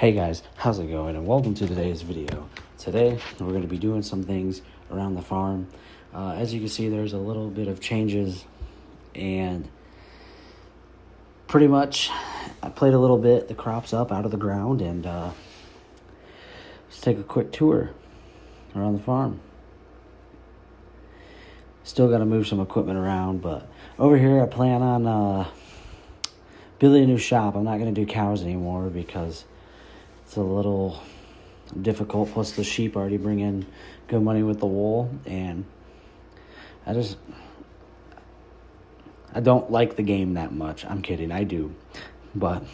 Hey guys, how's it going? And welcome to today's video. Today, we're going to be doing some things around the farm. As you can see, there's a little bit of changes, and pretty much I played a little bit the crops up out of the ground, and let's take a quick tour around the farm. Still got to move some equipment around, but over here I plan on building a new shop. I'm not going to do cows anymore because it's a little difficult. Plus, the sheep already bring in good money with the wool, and I don't like the game that much. I'm kidding, I do, but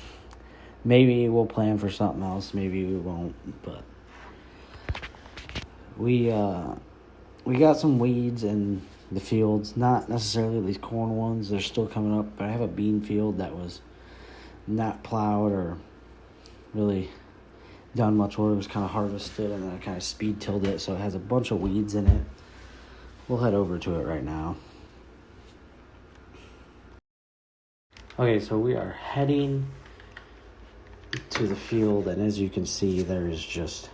maybe we'll plan for something else. Maybe we won't. But we got some weeds in the fields. Not necessarily these corn ones. They're still coming up. But I have a bean field that was not plowed or really done much work. It was kind of harvested, and then I kind of speed tilled it, so it has a bunch of weeds in it. We'll head over to it right now. Okay, so we are heading to the field, and as you can see, there is just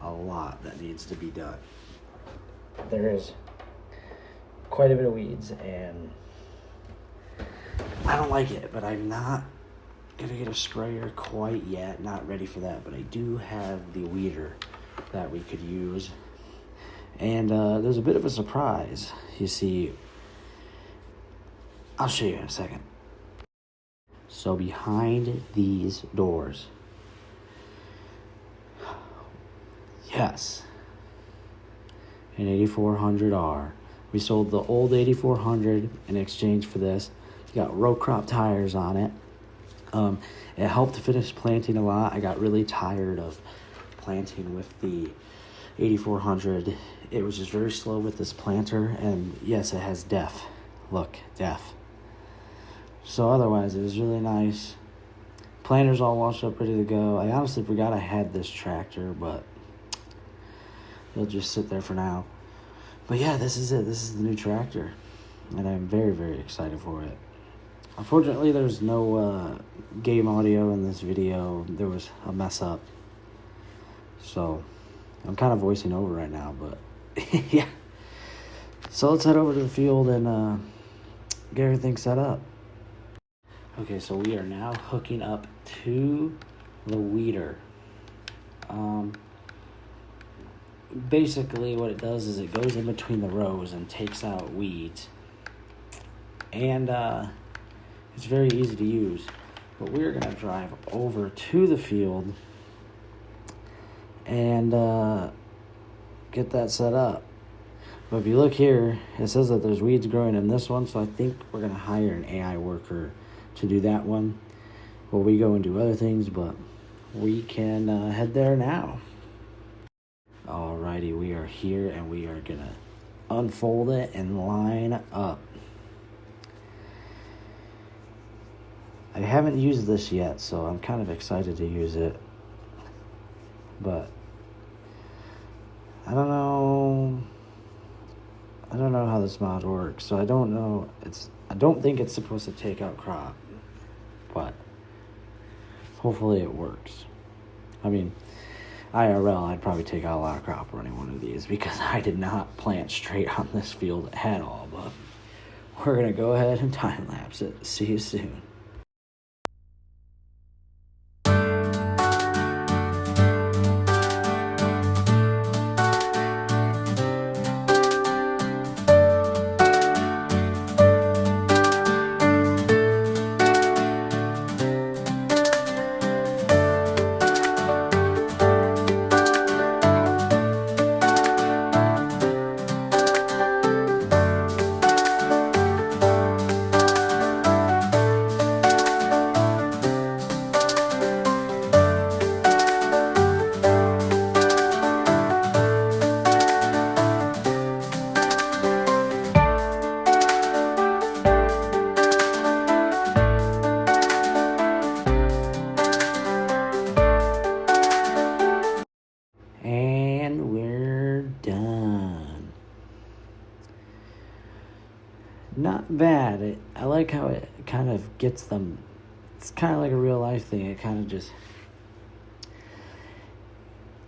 a lot that needs to be done. There is quite a bit of weeds, and I don't like it, but I'm not gonna get a sprayer quite yet. Not ready for that, but I do have the weeder that we could use. And there's a bit of a surprise. You see, I'll show you in a second. So behind these doors, yes, an 8400R. We sold the old 8400 in exchange for this. Got row crop tires on it. It helped to finish planting a lot. I got really tired of planting with the 8400. It was just very slow with this planter, and yes, it has DEF. Look, DEF. So otherwise, it was really nice. Planter's all washed up, ready to go. I honestly forgot I had this tractor, but it'll just sit there for now. But yeah, this is it. This is the new tractor, and I'm very, very excited for it. Unfortunately, there's no game audio in this video. There was a mess up. So, I'm kind of voicing over right now, but yeah. So, let's head over to the field and get everything set up. Okay, so we are now hooking up to the weeder. Basically, what it does is it goes in between the rows and takes out weeds. And it's very easy to use, but we're going to drive over to the field and get that set up. But if you look here, it says that there's weeds growing in this one, so I think we're going to hire an AI worker to do that one while we go and do other things, but we can head there now. Alrighty, we are here, and we are going to unfold it and line up. I haven't used this yet, so I'm kind of excited to use it. But I don't know how this mod works, so I don't know. I don't think it's supposed to take out crop, but hopefully it works. I mean, IRL, I'd probably take out a lot of crop running one of these because I did not plant straight on this field at all, but we're going to go ahead and time lapse it. See you soon. Not bad. I like how it kind of gets them it's kind of like a real life thing. It kind of just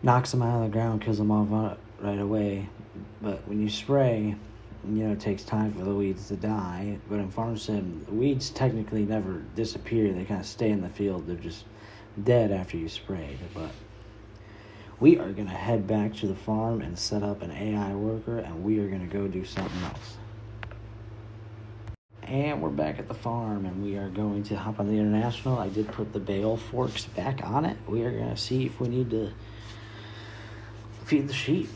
knocks them out of the ground, kills them off right away. But when you spray, it takes time for the weeds to die. But in Farm Sim, the weeds technically never disappear. They kind of stay in the field. They're just dead after you sprayed. But we are going to head back to the farm and set up an AI worker, and we are going to go do something else. And we're back at the farm, and we are going to hop on the International. I did put the bale forks back on it. We are going to see if we need to feed the sheep.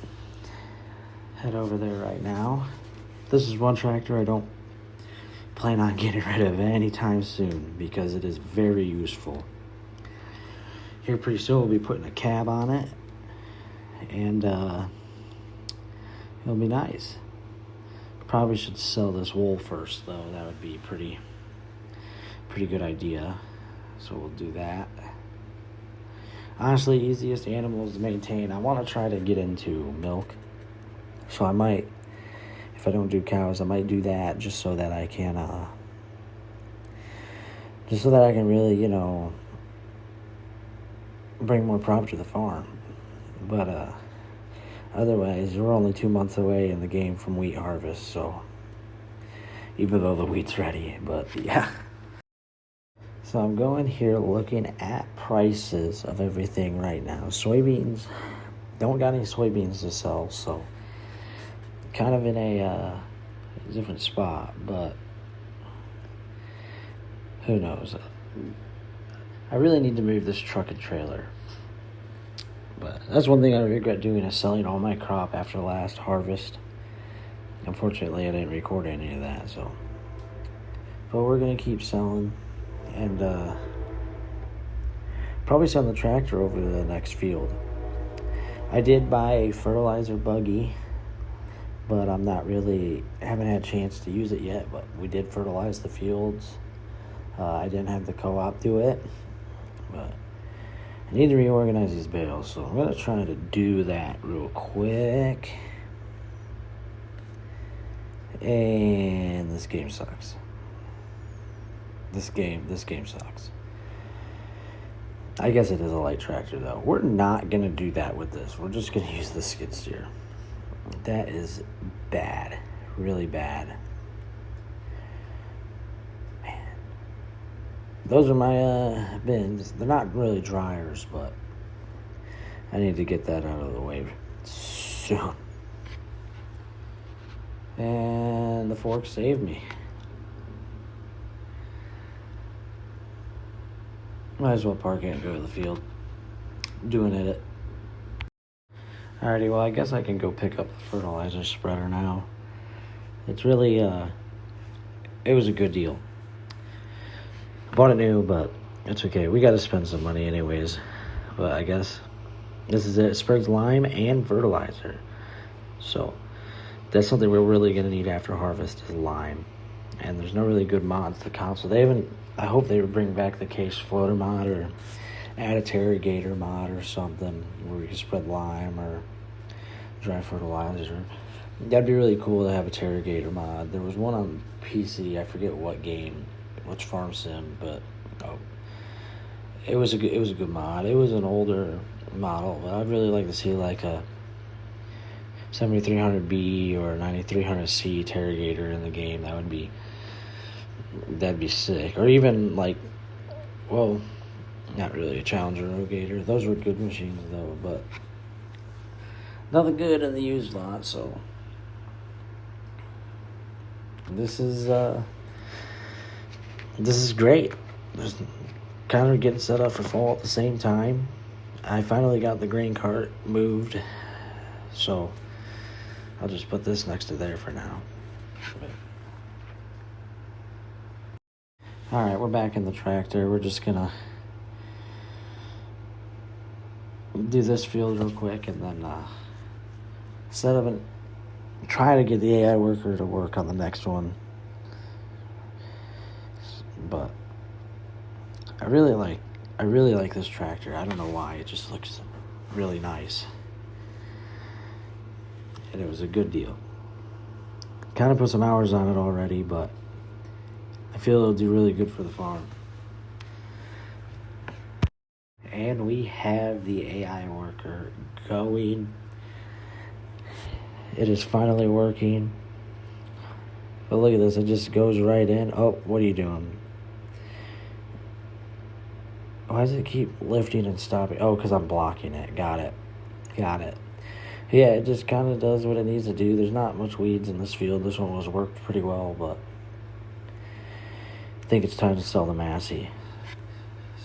Head over there right now. This is one tractor I don't plan on getting rid of anytime soon because it is very useful. Here pretty soon we'll be putting a cab on it, and it'll be nice. Probably should sell this wool first though. That would be pretty good idea. So we'll do that. Honestly, easiest animals to maintain. I want to try to get into milk. So I might, if I don't do cows, I might do that just so that I can really, bring more profit to the farm. But otherwise, we're only 2 months away in the game from wheat harvest, so even though the wheat's ready, but yeah. So I'm going here looking at prices of everything right now. Soybeans, don't got any soybeans to sell, so kind of in a different spot, but who knows. I really need to move this truck and trailer. But that's one thing I regret doing, is selling all my crop after last harvest. Unfortunately, I didn't record any of that, so. But we're going to keep selling, and probably send the tractor over to the next field. I did buy a fertilizer buggy, but haven't had a chance to use it yet, but we did fertilize the fields. I didn't have the co-op do it, but I need to reorganize these bales, so I'm going to try to do that real quick. And this game sucks. This game sucks. I guess it is a light tractor, though. We're not going to do that with this. We're just going to use the skid steer. That is bad. Really bad. Man. Those are my bins. They're not really dryers, but I need to get that out of the way soon. And the fork saved me. Might as well park it and go to the field. Doing it. Alrighty, well, I guess I can go pick up the fertilizer spreader now. It's really, it was a good deal. I bought it new, but it's okay. We got to spend some money anyways. But I guess this is it. It spreads lime and fertilizer. So that's something we're really going to need after harvest, is lime. And there's no really good mods to console. I hope they would bring back the case floater mod, or add a Terrigator mod or something where you can spread lime or dry fertilizer. That'd be really cool to have a Terrigator mod. There was one on PC, I forget what game, which Farm Sim, but it was a good mod. It was an older model, but I'd really like to see like a 7300B or 9300C Terrigator in the game. That'd be sick. Or even like, well, not really a Challenger Rogator. Those were good machines though, but nothing good in the used lot. So this is great. Just kind of getting set up for fall at the same time. I finally got the grain cart moved, so I'll just put this next to there for now. Alright, we're back in the tractor. We're just gonna do this field real quick and then set up and try to get the AI worker to work on the next one. But I really like this tractor. I don't know why. It just looks really nice. And it was a good deal. Kind of put some hours on it already, but I feel it'll do really good for the farm. And we have the AI worker going. It is finally working. But look at this, it just goes right in. Oh, what are you doing? Why does it keep lifting and stopping? Oh, because I'm blocking it. Got it. Yeah, it just kind of does what it needs to do. There's not much weeds in this field. This one was worked pretty well, but I think it's time to sell the Massey.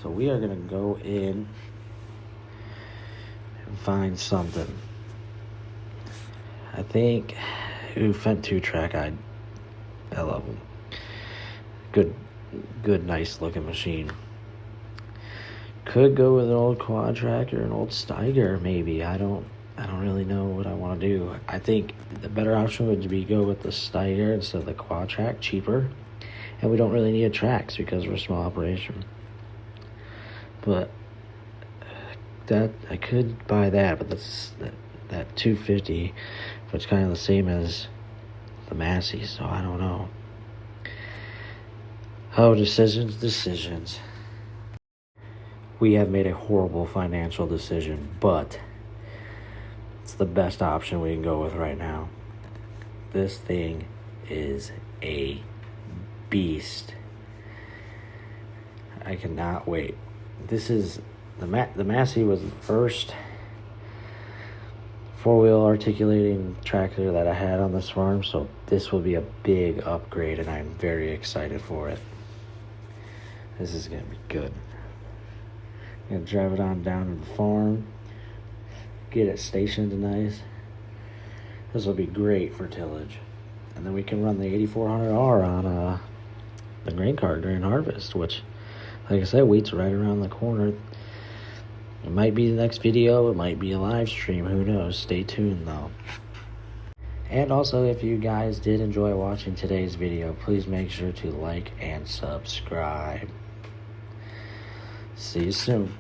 So we are going to go in and find something. I think, Fendt 2-track, I love them. Good, nice looking machine. Could go with an old quad track or an old Steiger, maybe. I don't really know what I want to do. I think the better option would be go with the Steiger instead of the quad track, cheaper. And we don't really need tracks because we're a small operation. But that I could buy that, but that 250, which is kind of the same as the Massey, so I don't know. Oh, decisions. We have made a horrible financial decision, but it's the best option we can go with right now. This thing is a beast. I cannot wait. This is the Massey was the first 4-wheel articulating tractor that I had on this farm, so this will be a big upgrade, and I'm very excited for it. This is gonna be good. I'm gonna drive it on down to the farm, get it stationed nice. This will be great for tillage, and then we can run the 8400R on the grain cart during harvest, which, like I said, wheat's right around the corner. It might be the next video, it might be a live stream, who knows. Stay tuned though. And also, if you guys did enjoy watching today's video, please make sure to like and subscribe. See you soon.